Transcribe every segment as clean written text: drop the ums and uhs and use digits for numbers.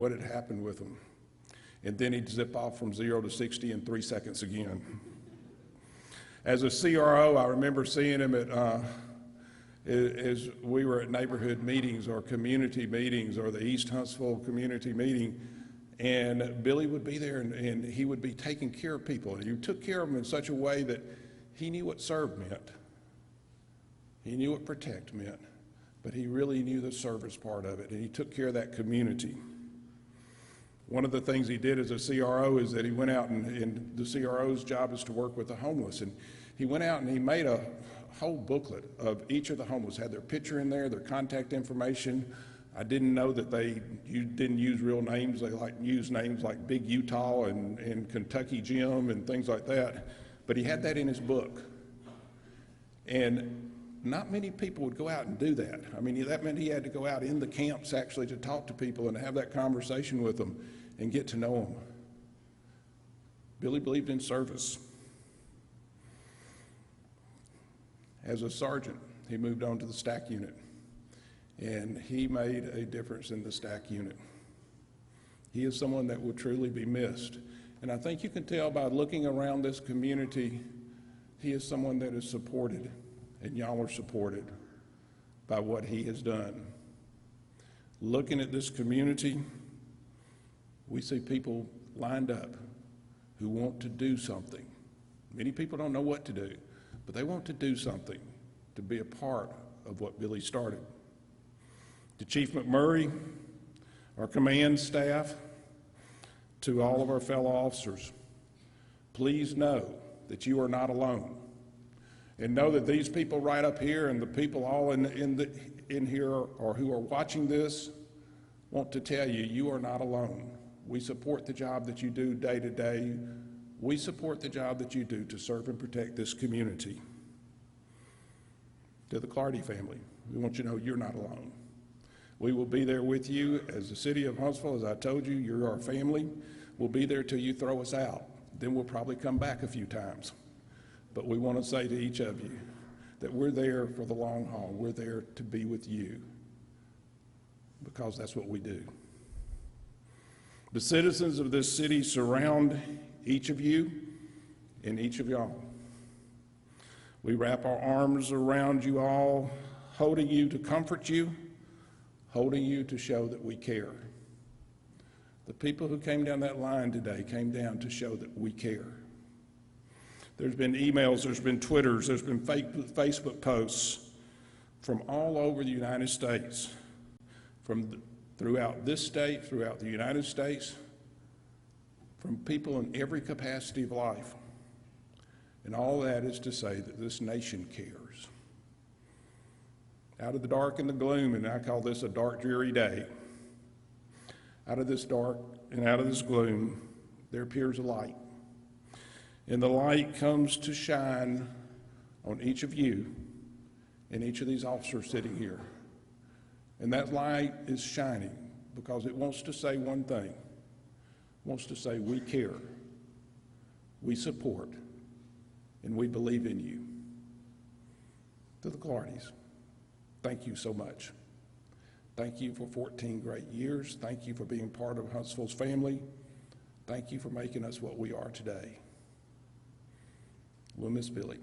what had happened with him. And then he'd zip off from 0 to 60 in 3 seconds again. As a CRO, I remember seeing him as we were at neighborhood meetings or community meetings or the East Huntsville community meeting, and Billy would be there and he would be taking care of people. And he took care of them in such a way that he knew what serve meant. He knew what protect meant, but he really knew the service part of it, and he took care of that community. One of the things he did as a CRO is that he went out and the CRO's job is to work with the homeless, and he went out and he made a whole booklet of each of the homeless, had their picture in there, their contact information. I didn't know that you didn't use real names. They use names like Big Utah and Kentucky Jim and things like that, but he had that in his book. And not many people would go out and do that. I mean, that meant he had to go out in the camps actually to talk to people and have that conversation with them and get to know them. Billy believed in service. As a sergeant, he moved on to the stack unit, and he made a difference in the stack unit. He is someone that will truly be missed. And I think you can tell by looking around this community, he is someone that is supported. And y'all are supported by what he has done. Looking at this community, we see people lined up who want to do something. Many people don't know what to do, but they want to do something to be a part of what Billy started. To Chief McMurray, our command staff, to all of our fellow officers, please know that you are not alone. And know that these people right up here and the people all in here or who are watching this want to tell you, you are not alone. We support the job that you do day to day. We support the job that you do to serve and protect this community. To the Clardy family, we want you to know you're not alone. We will be there with you as the city of Huntsville. As I told you, you're our family. We'll be there till you throw us out. Then we'll probably come back a few times. But we want to say to each of you that we're there for the long haul. We're there to be with you because that's what we do. The citizens of this city surround each of you and each of y'all. We wrap our arms around you all, holding you to comfort you, holding you to show that we care. The people who came down that line today came down to show that we care. There's been emails, there's been Twitters, there's been Facebook posts from all over the United States, throughout this state, throughout the United States, from people in every capacity of life. And all that is to say that this nation cares. Out of the dark and the gloom, and I call this a dark, dreary day, out of this dark and out of this gloom, there appears a light. And the light comes to shine on each of you and each of these officers sitting here. And that light is shining because it wants to say one thing. It wants to say we care, we support, and we believe in you. To the Clardy's, thank you so much. Thank you for 14 great years. Thank you for being part of Huntsville's family. Thank you for making us what we are today. We'll miss Billy,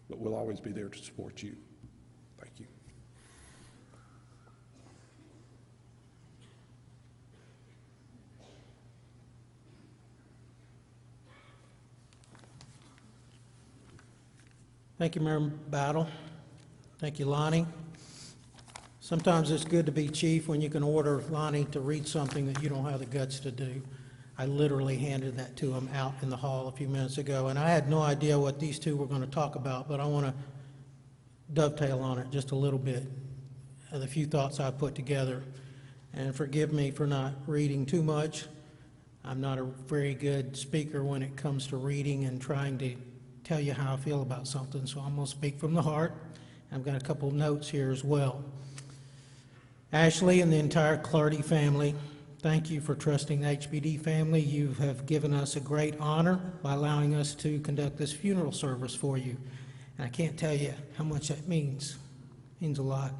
but we'll always be there to support you. Thank you. Thank you, Mayor Battle. Thank you, Lonnie. Sometimes it's good to be chief when you can order Lonnie to read something that you don't have the guts to do. I literally handed that to him out in the hall a few minutes ago, and I had no idea what these two were going to talk about, but I want to dovetail on it just a little bit, the few thoughts I put together. And forgive me for not reading too much. I'm not a very good speaker when it comes to reading and trying to tell you how I feel about something, so I'm going to speak from the heart. I've got a couple of notes here as well. Ashley and the entire Clardy family, thank you for trusting the HBD family. You have given us a great honor by allowing us to conduct this funeral service for you. And I can't tell you how much that means. It means a lot.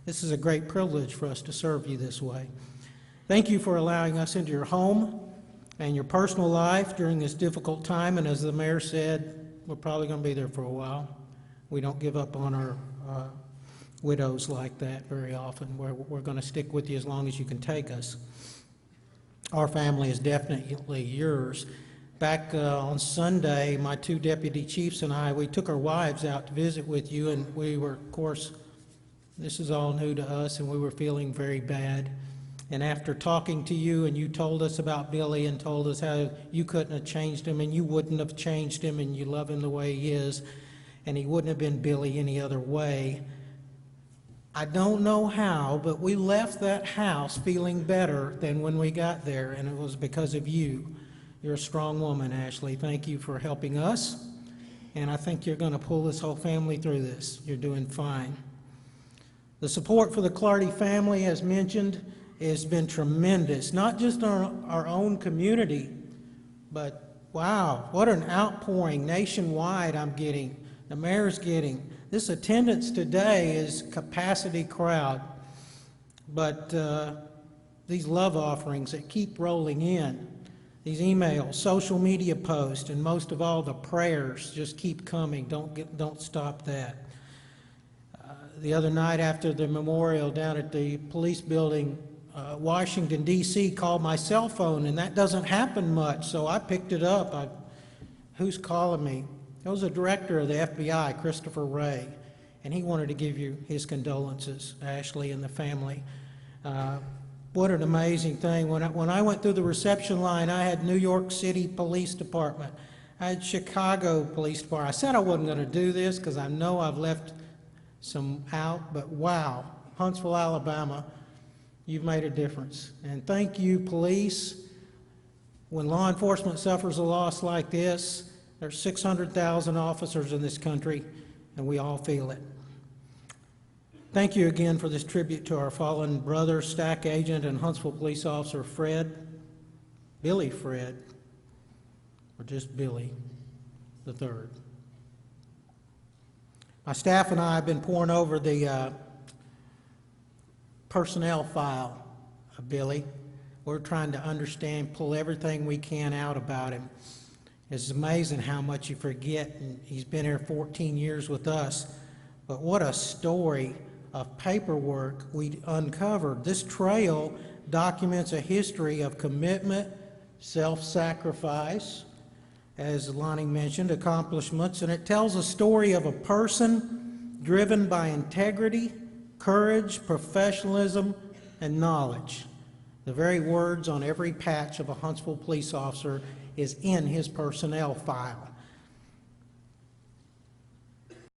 This is a great privilege for us to serve you this way. Thank you for allowing us into your home and your personal life during this difficult time, and as the mayor said, we're probably going to be there for a while. We don't give up on our widows like that very often. We're going to stick with you as long as you can take us. Our family is definitely yours. Back on Sunday, my two deputy chiefs and I, we took our wives out to visit with you, and we were, of course, this is all new to us, and we were feeling very bad. And after talking to you, and you told us about Billy and told us how you couldn't have changed him, and you wouldn't have changed him, and you love him the way he is, and he wouldn't have been Billy any other way. I don't know how, but we left that house feeling better than when we got there, and it was because of you. You're a strong woman, Ashley. Thank you for helping us, and I think you're going to pull this whole family through this. You're doing fine. The support for the Clardy family, as mentioned, has been tremendous, not just in our own community, but wow, what an outpouring nationwide I'm getting, the mayor's getting. This attendance today is capacity crowd, but these love offerings that keep rolling in, these emails, social media posts, and most of all the prayers just keep coming. Don't stop that. The other night after the memorial down at the police building, Washington, D.C. called my cell phone, and that doesn't happen much, so I picked it up. Who's calling me? It was the director of the FBI, Christopher Wray, and he wanted to give you his condolences, Ashley and the family. What an amazing thing. When I went through the reception line, I had New York City Police Department. I had Chicago Police Department. I said I wasn't going to do this because I know I've left some out, but wow, Huntsville, Alabama, you've made a difference. And thank you, police. When law enforcement suffers a loss like this, there's 600,000 officers in this country, and we all feel it. Thank you again for this tribute to our fallen brother, stack agent, and Huntsville police officer Billy Fred, or just Billy the Third. My staff and I have been poring over the personnel file of Billy. We're trying to understand, pull everything we can out about him. It's amazing how much you forget, and he's been here 14 years with us. But what a story of paperwork we uncovered. This trail documents a history of commitment, self-sacrifice, as Lonnie mentioned, accomplishments, and it tells a story of a person driven by integrity, courage, professionalism, and knowledge. The very words on every patch of a Huntsville police officer is in his personnel file.